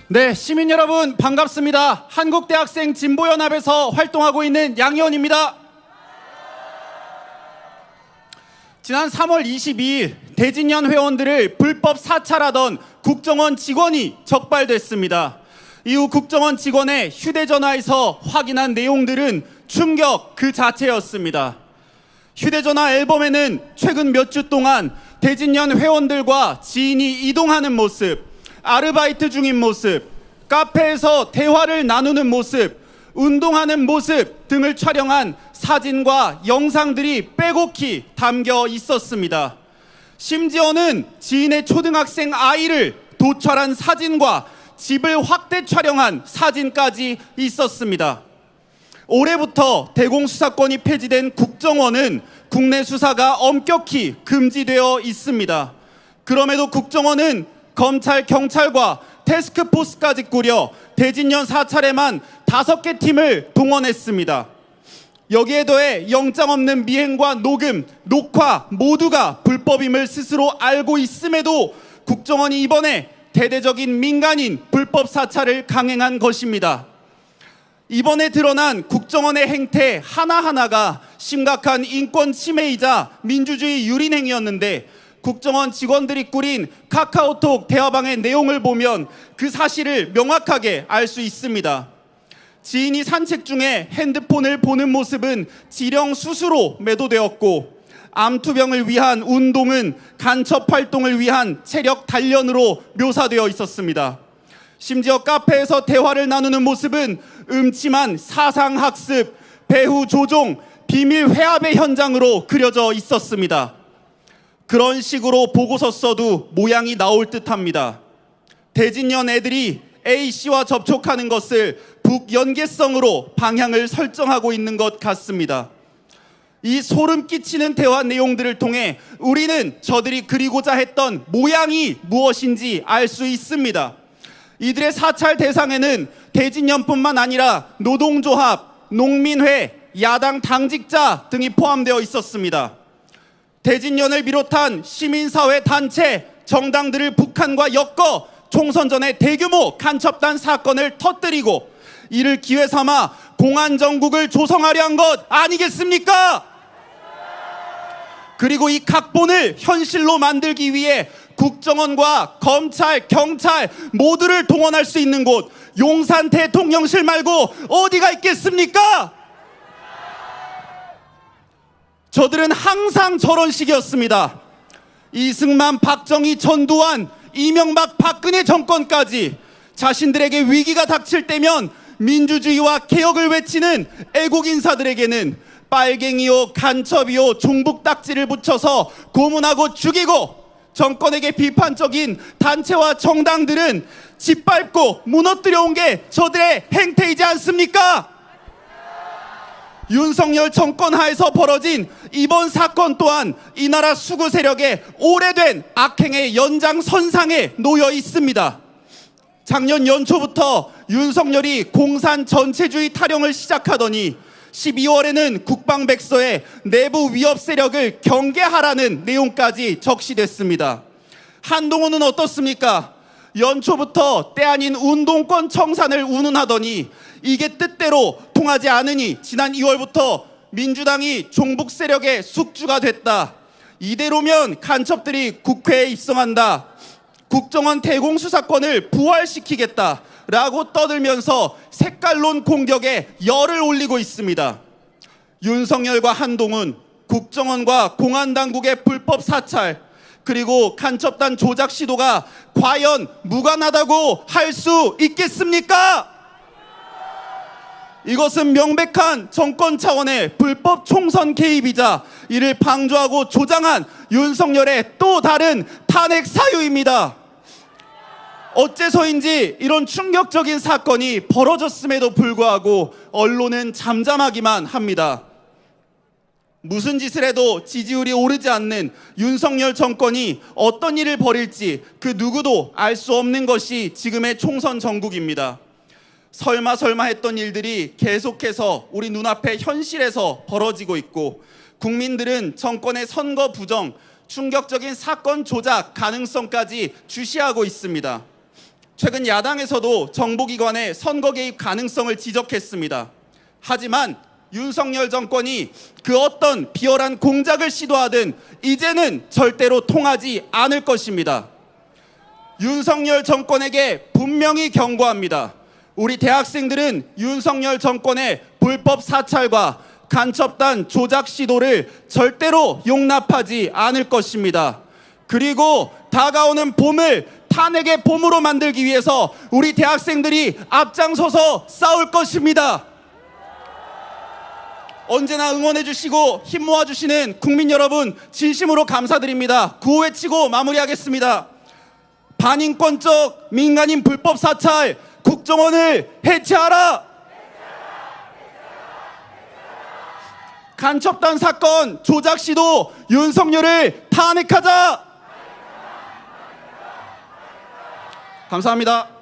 네, 시민 여러분 반갑습니다. 한국대학생 진보연합에서 활동하고 있는 양희원입니다. 지난 3월 22일 대진연 회원들을 불법 사찰하던 국정원 직원이 적발됐습니다. 이후 국정원 직원의 휴대전화에서 확인한 내용들은 충격 그 자체였습니다. 휴대전화 앨범에는 최근 몇 주 동안 대진연 회원들과 지인이 이동하는 모습, 아르바이트 중인 모습, 카페에서 대화를 나누는 모습, 운동하는 모습 등을 촬영한 사진과 영상들이 빼곡히 담겨 있었습니다. 심지어는 지인의 초등학생 아이를 도찰한 사진과 집을 확대 촬영한 사진까지 있었습니다. 올해부터 대공수사권이 폐지된 국정원은 국내 수사가 엄격히 금지되어 있습니다. 그럼에도 국정원은 검찰, 경찰과 태스크포스까지 꾸려 대진연 사찰에만 5개 팀을 동원했습니다. 여기에 더해 영장 없는 미행과 녹음, 녹화 모두가 불법임을 스스로 알고 있음에도 국정원이 이번에 대대적인 민간인 불법 사찰을 강행한 것입니다. 이번에 드러난 국정원의 행태 하나하나가 심각한 인권 침해이자 민주주의 유린 행위였는데 국정원 직원들이 꾸린 카카오톡 대화방의 내용을 보면 그 사실을 명확하게 알 수 있습니다. 지인이 산책 중에 핸드폰을 보는 모습은 지령 수수로 매도되었고 암투병을 위한 운동은 간첩 활동을 위한 체력 단련으로 묘사되어 있었습니다. 심지어 카페에서 대화를 나누는 모습은 음침한 사상학습, 배후 조종, 비밀 회합의 현장으로 그려져 있었습니다. 그런 식으로 보고서 써도 모양이 나올 듯합니다. 대진연 애들이 A씨와 접촉하는 것을 북연계성으로 방향을 설정하고 있는 것 같습니다. 이 소름 끼치는 대화 내용들을 통해 우리는 저들이 그리고자 했던 모양이 무엇인지 알 수 있습니다. 이들의 사찰 대상에는 대진연뿐만 아니라 노동조합, 농민회, 야당 당직자 등이 포함되어 있었습니다. 대진연을 비롯한 시민사회 단체, 정당들을 북한과 엮어 총선 전에 대규모 간첩단 사건을 터뜨리고 이를 기회 삼아 공안정국을 조성하려 한 것 아니겠습니까? 그리고 이 각본을 현실로 만들기 위해 국정원과 검찰, 경찰 모두를 동원할 수 있는 곳 용산 대통령실 말고 어디가 있겠습니까? 저들은 항상 저런 식이었습니다. 이승만, 박정희, 전두환, 이명박, 박근혜 정권까지 자신들에게 위기가 닥칠 때면 민주주의와 개혁을 외치는 애국 인사들에게는 빨갱이요, 간첩이요, 종북 딱지를 붙여서 고문하고 죽이고 정권에게 비판적인 단체와 정당들은 짓밟고 무너뜨려 온 게 저들의 행태이지 않습니까? 윤석열 정권 하에서 벌어진 이번 사건 또한 이 나라 수구 세력의 오래된 악행의 연장선상에 놓여 있습니다. 작년 연초부터 윤석열이 공산 전체주의 타령을 시작하더니 12월에는 국방백서에 내부 위협 세력을 경계하라는 내용까지 적시됐습니다. 한동훈은 어떻습니까? 연초부터 때 아닌 운동권 청산을 운운하더니 이게 뜻대로 통하지 않으니 지난 2월부터 민주당이 종북 세력의 숙주가 됐다. 이대로면 간첩들이 국회에 입성한다. 국정원 대공수사권을 부활시키겠다 라고 떠들면서 색깔론 공격에 열을 올리고 있습니다. 윤석열과 한동훈, 국정원과 공안당국의 불법 사찰, 그리고 간첩단 조작 시도가 과연 무관하다고 할 수 있겠습니까? 이것은 명백한 정권 차원의 불법 총선 개입이자 이를 방조하고 조장한 윤석열의 또 다른 탄핵 사유입니다. 어째서인지 이런 충격적인 사건이 벌어졌음에도 불구하고 언론은 잠잠하기만 합니다. 무슨 짓을 해도 지지율이 오르지 않는 윤석열 정권이 어떤 일을 벌일지 그 누구도 알 수 없는 것이 지금의 총선 전국입니다. 설마 했던 일들이 계속해서 우리 눈앞에 현실에서 벌어지고 있고 국민들은 정권의 선거 부정, 충격적인 사건 조작 가능성까지 주시하고 있습니다. 최근 야당에서도 정보기관의 선거 개입 가능성을 지적했습니다. 하지만 윤석열 정권이 그 어떤 비열한 공작을 시도하든 이제는 절대로 통하지 않을 것입니다. 윤석열 정권에게 분명히 경고합니다. 우리 대학생들은 윤석열 정권의 불법 사찰과 간첩단 조작 시도를 절대로 용납하지 않을 것입니다. 그리고 다가오는 봄을 탄핵의 봄으로 만들기 위해서 우리 대학생들이 앞장서서 싸울 것입니다. 언제나 응원해 주시고 힘 모아 주시는 국민 여러분 진심으로 감사드립니다. 구호 외치고 마무리하겠습니다. 반인권적 민간인 불법 사찰 국정원을 해체하라! 간첩단 사건 조작 시도 윤석열을 탄핵하자! 감사합니다.